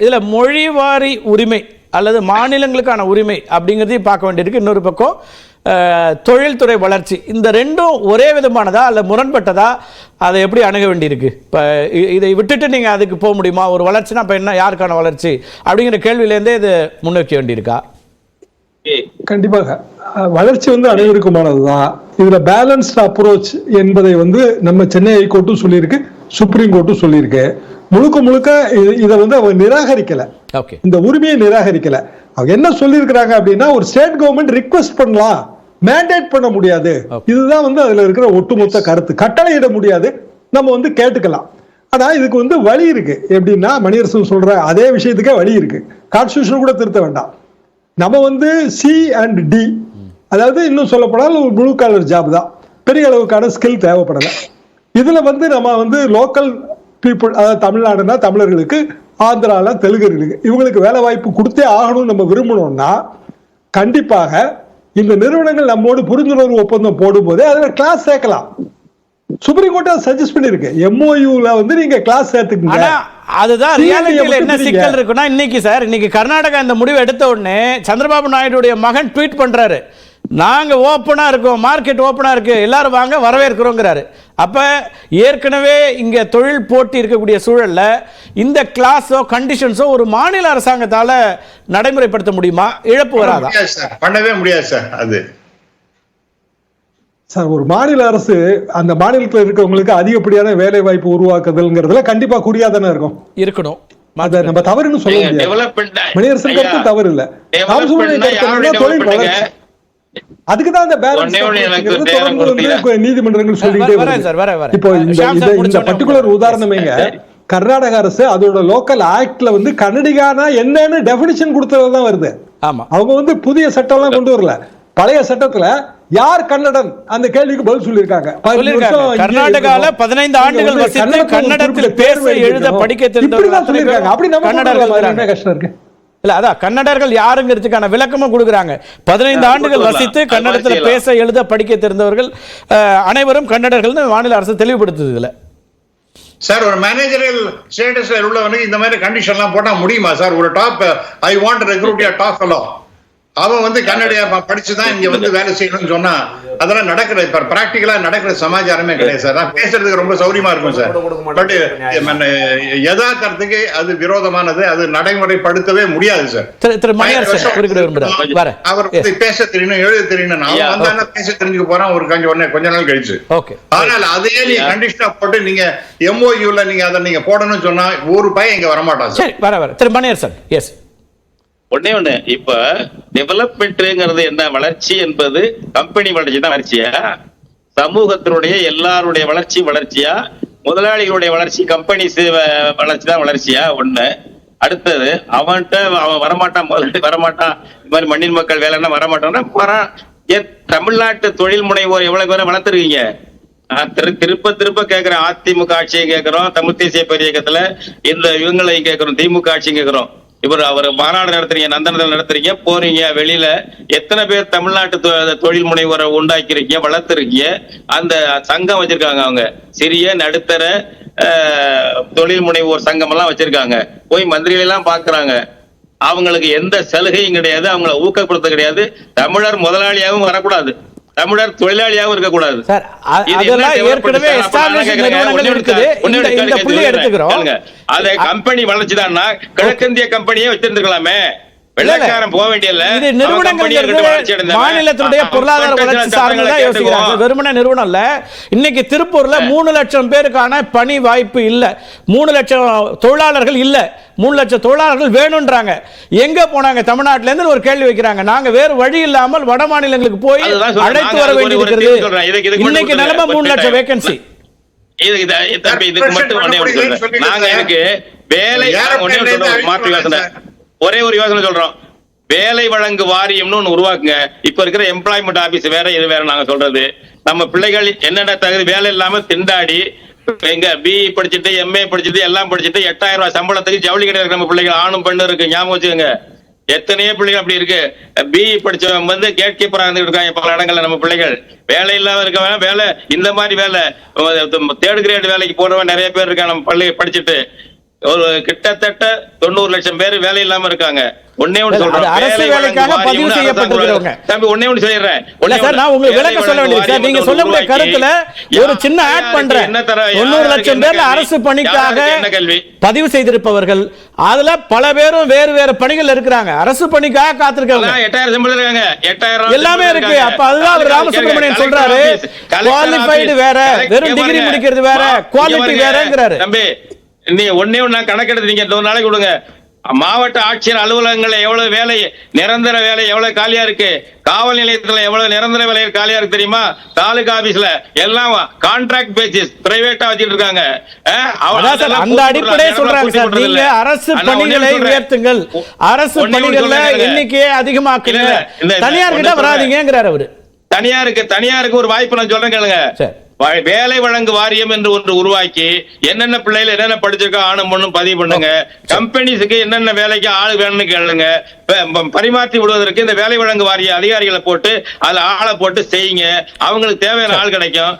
இதில் மொழிவாரி உரிமை அல்லது மாநிலங்களுக்கான உரிமை அப்படிங்கிறதையும் பார்க்க வேண்டியிருக்கு. இன்னொரு பக்கம் தொழில்துறை வளர்ச்சி, இந்த ரெண்டும் ஒரே விதமானதா அல்ல முரண்பட்டதா, அதை எப்படி அணுக வேண்டியிருக்கு? இப்போ இதை விட்டுட்டு நீங்கள் அதுக்கு போக முடியுமா? ஒரு வளர்ச்சினா இப்போ என்ன, யாருக்கான வளர்ச்சி அப்படிங்கிற கேள்வியிலேருந்தே இது முன்னோக்கி வேண்டியிருக்கா? கண்டிப்பாக வளர்ச்சி அனைவருக்குமானதுதான். இதுல பேலன்ஸ்ட் அப்ரோச் என்பதை நம்ம சென்னை ஹைகோர்ட்டும் சொல்லியிருக்கு, சுப்ரீம் கோர்ட்டும் சொல்லியிருக்கு. முழுக்க முழுக்க இதை அவங்க நிராகரிக்கல, இந்த உரிமையை நிராகரிக்கல. அவங்க என்ன சொல்லியிருக்கிறாங்க அப்படின்னா, ஒரு ஸ்டேட் கவர்மெண்ட் ரிக்வெஸ்ட் பண்ணலாம், மேண்டேட் பண்ண முடியாது. இதுதான் அதுல இருக்கிற ஒட்டுமொத்த கருத்து. கட்டளையிட முடியாது, நம்ம கேட்டுக்கலாம். ஆனா இதுக்கு வழி இருக்கு. எப்படின்னா, மணியரசன் சொல்ற அதே விஷயத்துக்கே வழி இருக்கு. கான்ஸ்டிடியூஷன் கூட திருத்த வேண்டாம். நம்ம சி அண்ட் டி, அதாவது இன்னும் சொல்ல போனால் ஒரு ப்ளூ காலர் ஜாப் தான், பெரிய அளவுக்கான ஸ்கில் தேவைப்படல. இதுல நம்ம லோக்கல் பீப்புள், அதாவது தமிழ்நாடுனா தமிழர்களுக்கு, ஆந்திரால தெலுங்கர்களுக்கு, இவங்களுக்கு வேலை வாய்ப்பு கொடுத்தே ஆகணும்னு நம்ம விரும்பணும்னா கண்டிப்பாக இந்த நிறுவனங்கள் நம்மோடு புரிந்துணர்வு ஒப்பந்தம் போடும்போது அதுல கிளாஸ் சேர்க்கலாம். சுப்ரீம் கோர்ட் சஜஸ்ட் பண்ணிருக்கு, எம்ஓயூல நீங்க கிளாஸ் சேர்த்துக்கீங்க. அதுதான் ரியாலிட்டியில என்ன சிக்கல் இருக்குன்னா, இன்னைக்கு கர்நாடகா இந்த முடிவு எடுத்த உடனே சந்திரபாபு நாயுடுடைய மகன் ட்வீட் பண்றாரு, நாங்க ஓப்பனா இருக்கோம், மார்க்கெட் ஓப்பனா இருக்கு, எல்லாரும் வாங்க, வரவேற்கிறோங்கிறாரு. அப்ப ஏற்கனவே இங்க தொழில் போட்டி இருக்கக்கூடிய சூழல்ல இந்த கிளாஸோ கண்டிஷன்ஸோ ஒரு மாநில அரசாங்கத்தால நடைமுறைப்படுத்த முடியுமா? இழப்பு வராதா? பண்ணவே முடியாது சார். அது சார், ஒரு மாநில அரசு அந்த மாநிலத்தில் இருக்கவங்களுக்கு அதிகப்படியான வேலை வாய்ப்பு உருவாக்குதல்ங்கிறதுல கண்டிப்பா குறியாதானே இருக்கணும். அதை நம்ம தவறுன்னு சொல்ல முடியாது. மணியரசன் கருத்து தவறு இல்ல, தொழில் வளர்ச்சி. அதுக்குதான் அந்த நீதிமன்றங்கள் சொல்லிட்டே வருது. இப்போ இந்த பர்டிகுலர் உதாரணமேங்க, கர்நாடக அரசு அதோட லோக்கல் ஆக்ட்ல கன்னடிகானா என்னன்னு டெபினிஷன் கொடுத்ததுதான் வருது. அவங்க புதிய சட்டம் எல்லாம் கொண்டு வரல. பழைய சட்டத்துல யார் கன்னடன் அந்த கேள்விக்கு பதில் சொல்லியிருக்காங்க. கர்நாடகால 15 ஆண்டுகள் வசித்து கன்னடத்தில் பேச எழுத படிக்க தெரிந்தவர்கள் சொல்லியிருக்காங்க. அப்படி நம்ம கஷ்டம் இருக்கு இல்ல, அதான் கன்னடர்கள் யாருங்கிறதுக்கான விளக்கமும் கொடுக்குறாங்க. 15 ஆண்டுகள் வசித்து கன்னடத்தில் பேச எழுத படிக்க தெரிந்தவர்கள் அனைவரும் கன்னடர்கள் மாநில அரசு தெளிவுபடுத்துது. இதுல சார், ஒரு மேனேஜரியல் ஸ்டேட்டஸ்ல உள்ளவனுக்கு இந்த மாதிரி கண்டிஷன் எல்லாம் போட்டா முடியுமா சார்? ஒரு top, I want recruit yeah top fellow, அவன் கன்னடியா படிச்சுதான் இங்க வேலை செய்யணும்னு சொன்னா அதெல்லாம் நடக்கிற, இப்ப பிராக்டிகலா நடக்கிற சமாச்சாரமே கிடையாது சார். நான் பேசுறதுக்கு ரொம்ப சௌரியமா இருக்கும் சார், பட் யதார்த்தத்துக்கு அது விரோதமானது, அது நடைமுறைப்படுத்தவே முடியாது சார். அவர் பேச தெரியணும், எழுத தெரியணும், அவன் வந்தானா பேச தெரிஞ்சுக்க போறான் ஒரு கொஞ்ச நாள் கழிச்சு. ஆனால் அதையே நீங்க கண்டிஷனா போட்டு நீங்க எம்ஓயூல நீங்க அதை நீங்க போடணும்னு சொன்னா ஒரு பையன் இங்க வரமாட்டான் சார். ஒன்னே ஒண்ணு, இப்ப டெவலப்மெண்ட்ங்கிறது என்ன, வளர்ச்சி என்பது கம்பெனி வளர்ச்சி தான் வளர்ச்சியா, சமூகத்தினுடைய எல்லாருடைய வளர்ச்சியா, முதலாளிகளுடைய வளர்ச்சி, கம்பெனி வளர்ச்சி தான் வளர்ச்சியா? ஒண்ணு. அடுத்தது, அவன் வரமாட்டான், முதலாளி வரமாட்டான், இந்த மாதிரி மண்ணின் மக்கள் வேலைன்னா வரமாட்டான்னா தமிழ்நாட்டு தொழில் முனைவோர் எவ்வளவு பேரை வளர்த்துருக்கீங்க? திருப்ப கேட்கிறேன், அதிமுக ஆட்சியை கேட்கிறோம், தமிழ் தேசிய பேரியக்கத்துல இந்த இவங்களையும் கேட்கிறோம், திமுக ஆட்சியும் கேட்கிறோம். அவர் மாநாடு நடத்துறீங்க, நந்தனத்தில் நடத்துறீங்க, போறீங்க வெளியில, எத்தனை பேர் தமிழ்நாட்டு தொழில் முனைவோரை உண்டாக்கிருக்கீங்க, வளர்த்துருக்கீங்க? அந்த சங்கம் வச்சிருக்காங்க, அவங்க சிறிய நடுத்தர தொழில் முனைவோர் சங்கம் எல்லாம் வச்சிருக்காங்க. போய் மந்திரிகள் எல்லாம் பாக்குறாங்க, அவங்களுக்கு எந்த சலுகையும் கிடையாது, அவங்களை ஊக்கப்படுத்த கிடையாது. தமிழர் முதலாளியாகவும் வரக்கூடாது, தமிழர் தொழிலாளியாகவும் இருக்கக்கூடாது. அதை கம்பெனி வளர்ச்சிதான், கிழக்கிந்திய கம்பெனியே வச்சிருந்துக்கலாமே, வெள்ளக்காரன் போக வேண்டிய மாநிலத்தினுடைய பொருளாதார வளர்ச்சி சார்ந்ததான் யோசிக்கிறாங்க, வெறுமனே நிறுவனம் இல்ல. இன்னைக்கு திருப்பூர்ல 3 லட்சம் பேருக்கான பணி வாய்ப்பு இல்ல, 3 லட்சம் தொழிலாளர்கள் இல்ல, 3 லட்சம் தொழிலாளர்கள் வேணும்ன்றாங்க. எங்க போனாங்க தமிழ்நாட்டில இருந்து ஒரு கேள்வி வைக்கிறாங்க. நாங்க வேறு வழி இல்லாமல் வட மாநிலங்களுக்கு போய் அழைத்து வர வேண்டியிருக்கிறது. இன்னைக்கு நிலைமை 3 லட்சம் வேகன்சி. இதுக்கு மட்டும் நாங்க எனக்கு வேலை மாற்று யோசனை, ஒரே ஒரு யோசனை சொல்றோம், வேலை வழங்கு வாரியம்னு ஒண்ணு உருவாக்குங்க. இப்ப இருக்கிற எம்ப்ளாய்மெண்ட் ஆபீஸ் வேற, இது வேற. நாங்க சொல்றது, நம்ம பிள்ளைகள் என்னென்ன தகுதி, வேலை இல்லாம திண்டாடி எங்க பிஇ படிச்சுட்டு எம்ஏ படிச்சுட்டு எல்லாம் படிச்சுட்டு 8000 ரூபாய் சம்பளத்துக்கு ஜவுளி கிடையாது நம்ம பிள்ளைகள், ஆணும் பெண்ணு இருக்கு, ஞாபகம் வச்சுக்கோங்க. எத்தனையோ பிள்ளைகள் அப்படி இருக்கு. பிஇ படிச்சவங்க கேட் கீப்பரா இருக்காங்க பல இடங்கள்ல. நம்ம பிள்ளைகள் வேலை இல்லாம இருக்க, வேலை இந்த மாதிரி வேலை 3rd கிரேட் வேலைக்கு போறவங்க நிறைய பேர் இருக்காங்க நம்ம பள்ளி படிச்சுட்டு. ஒரு கிட்டத்தட்ட 90 லட்சம் பேர் வேலை இல்லாம இருக்காங்க. ஒண்ணே ஒண்ணு அது சொல்றேன், அரசு வேலை வேலைக்காக வழங்கும் பதிவு வாரியம்னு செய்யப்பட்டிருக்கிறவங்க. தம்பி ஒண்ணே ஒண்ணு சொல்லிடுறேன். இல்ல சார், நான் உங்களுக்கு விளக்க சொல்ல வேண்டியது சார். நீங்க சொல்லக்கூடிய கருத்துல ஒரு சின்ன ஆட் பண்றேன். 90 லட்சம் பேர்ல அரசு பணிக்காக பதிவு செய்திருப்பவர்கள், அதுல பல பேரும் வேறு வேறு பணிகள் இருக்கிறாங்க. அரசு பணிக்காக காத்திருக்காங்க. 8000 சம்பளம் இருக்காங்க, 8000 எல்லாமே இருக்கு. அப்ப அதுதான் அவர் ராமசுப்ரமணியன் சொல்றாரு, குவாலிஃபைடு வேற, வெறும் டிகிரி முடிக்கிறது வேற, குவாலிட்டி வேறங்கிறாரு. தம்பி நீ ஒண்ணே ஒண்ணு கணக்கெடுத்து நீங்க ஒரு நாளைக்கு கொடுங்க. மாவட்ட ஆட்சியர் அலுவலகங்கள்ல எவ்வளவு வேலை, நிரந்தர வேலை எவ்வளவு காலியா இருக்கு, காவல் நிலையத்துல எவ்வளவு நிரந்தர வேலை காலியா இருக்கு தெரியுமா? தாலுகா ஆபீஸ்ல எல்லாம் கான்ட்ராக்ட் பேசிஸ் பிரைவேட்டா வச்சிட்டு இருக்காங்க. அந்த அடிப்படையே சொல்றாங்க சார், நீங்க அரசு பணிகளை உயர்த்துங்கள், அரசு பணிகள்ல எண்ணிக்கையை அதிகமாக்குங்க, தனியார் கிட்ட வராதீங்கிறார் அவரு. தனியாருக்கு ஒரு வாய்ப்பு நான் சொல்றேன் கேளுங்க. வேலை வழங்கு வாரியம் என்று ஒன்று உருவாக்கி என்னென்ன பிள்ளைகள் என்னென்ன படிச்சிருக்கோ ஆணும் பொண்ணும் பதிவு பண்ணுங்க. கம்பெனிஸுக்கு என்னென்ன வேலைக்கு ஆள் வேணும்னு கேளுங்க. பரிமாற்றி விடுவதற்கு இந்த வேலை வழங்கு வாரிய அதிகாரிகளை போட்டு அதுல ஆளை போட்டு செய்யுங்க. அவங்களுக்கு தேவையான ஆள் கிடைக்கும்.